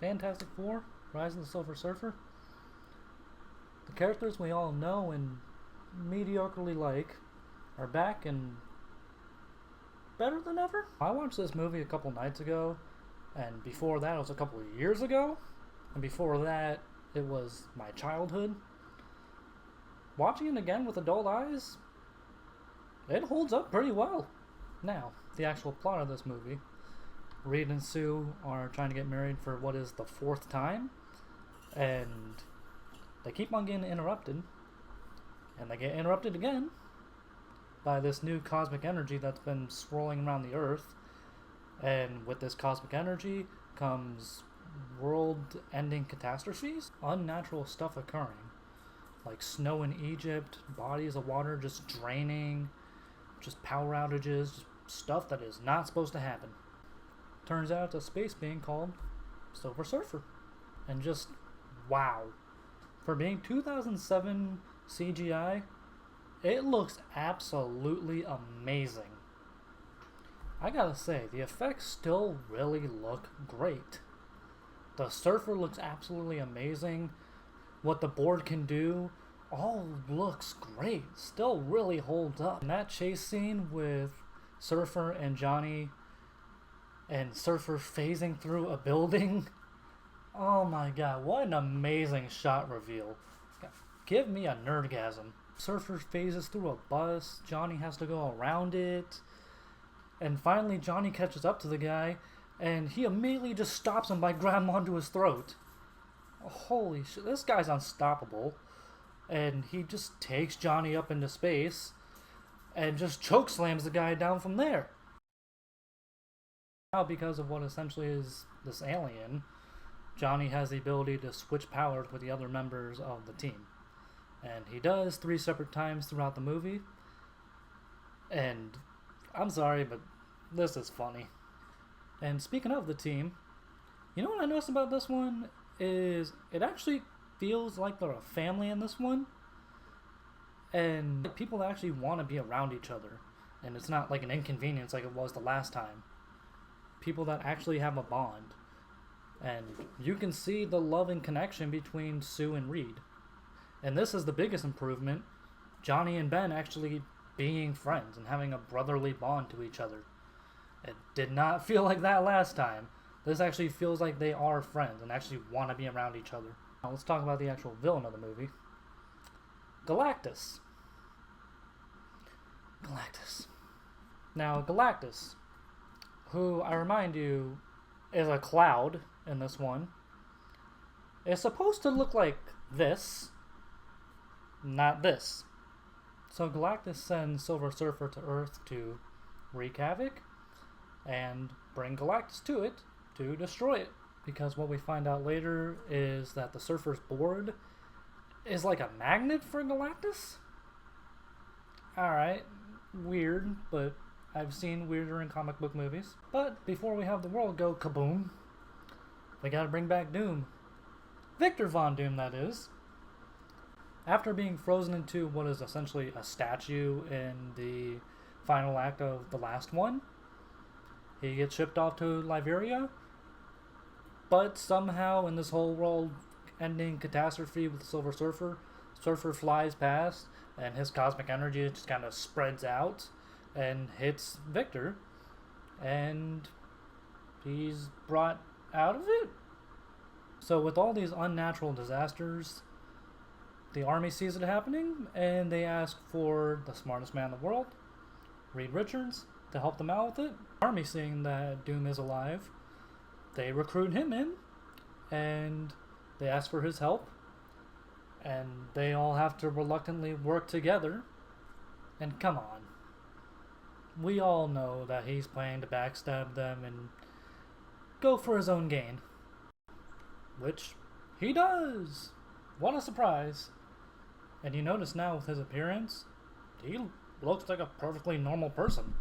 Fantastic Four, Rise of the Silver Surfer. The characters we all know and mediocrely like are back and better than ever. I watched this movie a couple nights ago, and before that it was a couple of years ago, and before that it was my childhood. Watching it again with adult eyes, it holds up pretty well. Now, the actual plot of this movie. Reed and Sue are trying to get married for what is the 4th time, and they keep on getting interrupted, and they get interrupted again by this new cosmic energy that's been swirling around the earth. And with this cosmic energy comes world-ending catastrophes, unnatural stuff occurring, like snow in Egypt, bodies of water just draining, just power outages, just stuff that is not supposed to happen. Turns out it's a space being called Silver Surfer. And just, wow. For being 2007 CGI, it looks absolutely amazing. I gotta say, the effects still really look great. The Surfer looks absolutely amazing. What the board can do all looks great. Still really holds up. And that chase scene with Surfer and Johnny, and Surfer phasing through a building. Oh my god, what an amazing shot reveal. Give me a nerdgasm. Surfer phases through a bus, Johnny has to go around it, and finally Johnny catches up to the guy, and he immediately just stops him by grabbing onto his throat. Holy shit, this guy's unstoppable. And he just takes Johnny up into space and just chokeslams the guy down from there. Now, because of what essentially is this alien, Johnny has the ability to switch powers with the other members of the team. And he does 3 separate times throughout the movie. And I'm sorry, but this is funny. And speaking of the team, you know what I noticed about this one is it actually feels like they're a family in this one. And people actually want to be around each other. And it's not like an inconvenience like it was the last time. People that actually have a bond. And you can see the love and connection between Sue and Reed. And this is the biggest improvement. Johnny and Ben actually being friends and having a brotherly bond to each other. It did not feel like that last time. This actually feels like they are friends and actually want to be around each other. Now let's talk about the actual villain of the movie. Galactus. Now Galactus, who I remind you is a cloud in this one, is supposed to look like this, not this. So Galactus sends Silver Surfer to Earth to wreak havoc and bring Galactus to it to destroy it. Because what we find out later is that the Surfer's board is like a magnet for Galactus? Alright, weird, but I've seen weirder in comic book movies. But before we have the world go kaboom, we gotta bring back Doom. Victor Von Doom, that is. After being frozen into what is essentially a statue in the final act of the last one, he gets shipped off to Liberia. But somehow in this whole world-ending catastrophe with the Silver Surfer, Surfer flies past and his cosmic energy just kind of spreads out and hits Victor, and he's brought out of it. So with all these unnatural disasters, the army sees it happening and they ask for the smartest man in the world, Reed Richards, to help them out with it. The army, seeing that Doom is alive, they recruit him in and they ask for his help, and they all have to reluctantly work together. And come on, we all know that he's planning to backstab them and go for his own gain, which he does. What a surprise. And you notice now with his appearance, he looks like a perfectly normal person,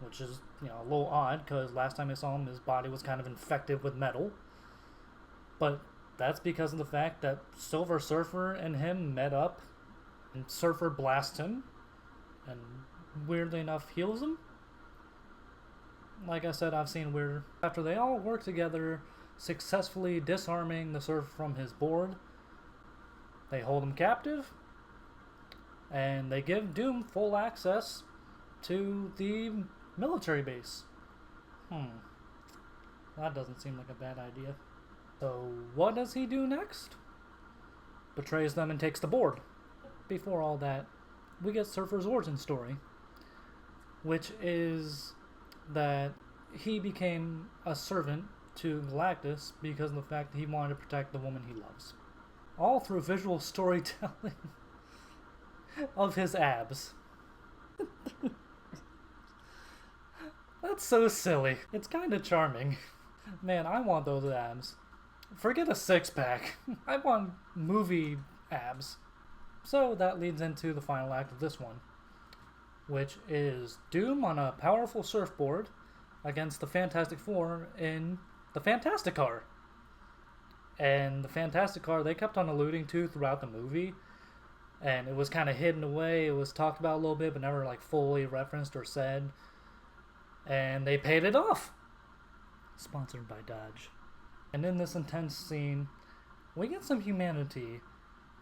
which is, a little odd because last time I saw him, his body was kind of infected with metal. But that's because of the fact that Silver Surfer and him met up, and Surfer blasts him, and weirdly enough heals him. Like I said, I've seen weirder. After they all work together, successfully disarming the surfer from his board. They hold him captive, and they give Doom full access to the military base. That doesn't seem like a bad idea. So what does he do next? Betrays them and takes the board. Before all that, we get Surfer's origin story, which is that he became a servant to Galactus because of the fact that he wanted to protect the woman he loves. All through visual storytelling of his abs. That's so silly. It's kind of charming. Man, I want those abs. Forget a six-pack. I want movie abs. So that leads into the final act of this one, which is Doom on a powerful surfboard against the Fantastic Four in the Fantastic Car. And the Fantastic Car, they kept on alluding to throughout the movie, and it was kind of hidden away. It was talked about a little bit, but never like fully referenced or said. And they paid it off. Sponsored by Dodge. And in this intense scene, we get some humanity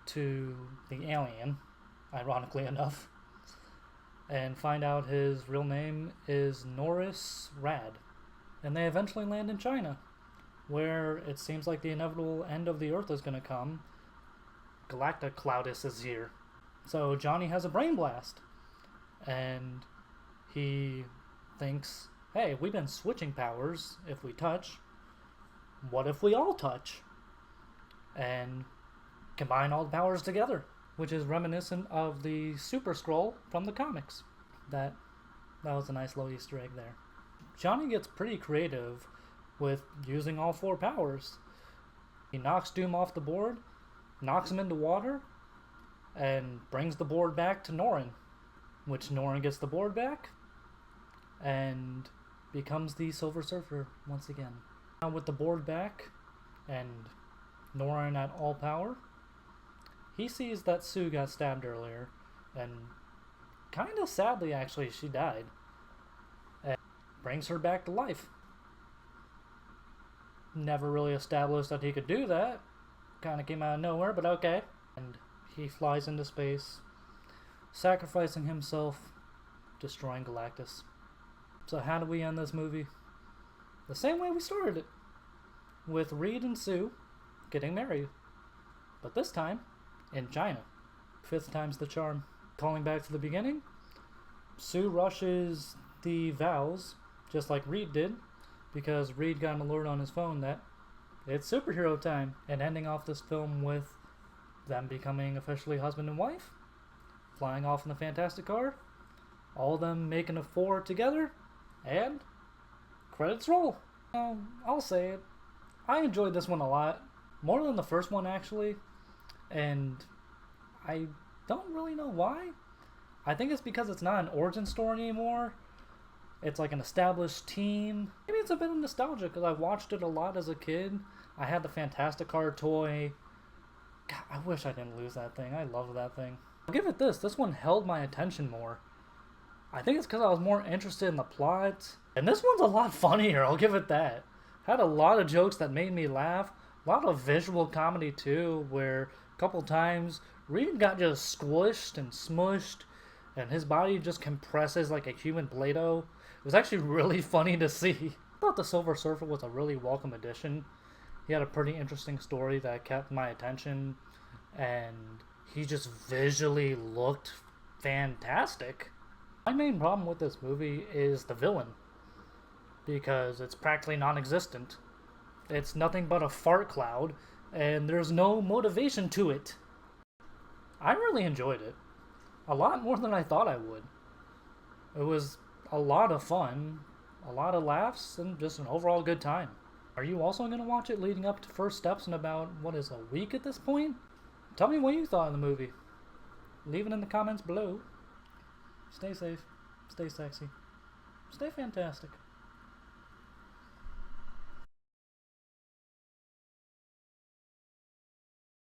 to the alien, ironically enough, and find out his real name is Norris Rad. And they eventually land in China, where it seems like the inevitable end of the Earth is going to come. Galacticloudus is here. So Johnny has a brain blast, and he thinks, hey, we've been switching powers if we touch. What if we all touch? And combine all the powers together, which is reminiscent of the Super Skrull from the comics. That was a nice little Easter egg there. Johnny gets pretty creative with using all four powers. He knocks Doom off the board, knocks him into water, and brings the board back to Norrin, which Norrin gets the board back and becomes the Silver Surfer once again. Now with the board back and Norrin at all power, he sees that Sue got stabbed earlier, and kind of sadly actually she died, and brings her back to life. Never really established that he could do that. Kind of came out of nowhere, but okay. And he flies into space, sacrificing himself, destroying Galactus. So how do we end this movie? The same way we started it, with Reed and Sue getting married, but this time in China. Fifth time's the charm. Calling back to the beginning, Sue rushes the vows just like Reed did, because Reed got an alert on his phone that it's superhero time, and ending off this film with them becoming officially husband and wife, flying off in the Fantastic Car, all of them making a four together, and credits roll. I'll say it, I enjoyed this one a lot, more than the first one actually, and I don't really know why. I think it's because it's not an origin story anymore. It's like an established team. Maybe it's a bit of nostalgia because I watched it a lot as a kid. I had the Fantastic Car toy. God, I wish I didn't lose that thing. I love that thing. I'll give it this. This one held my attention more. I think it's because I was more interested in the plot. And this one's a lot funnier, I'll give it that. Had a lot of jokes that made me laugh. A lot of visual comedy too, where a couple times Reed got just squished and smushed, and his body just compresses like a human Play-Doh. It was actually really funny to see. I thought the Silver Surfer was a really welcome addition. He had a pretty interesting story that kept my attention, and he just visually looked fantastic. My main problem with this movie is the villain, because it's practically non-existent. It's nothing but a fart cloud, and there's no motivation to it. I really enjoyed it. A lot more than I thought I would. It was a lot of fun, a lot of laughs, and just an overall good time. Are you also going to watch it leading up to First Steps in about, a week at this point? Tell me what you thought of the movie. Leave it in the comments below. Stay safe, stay sexy, stay fantastic.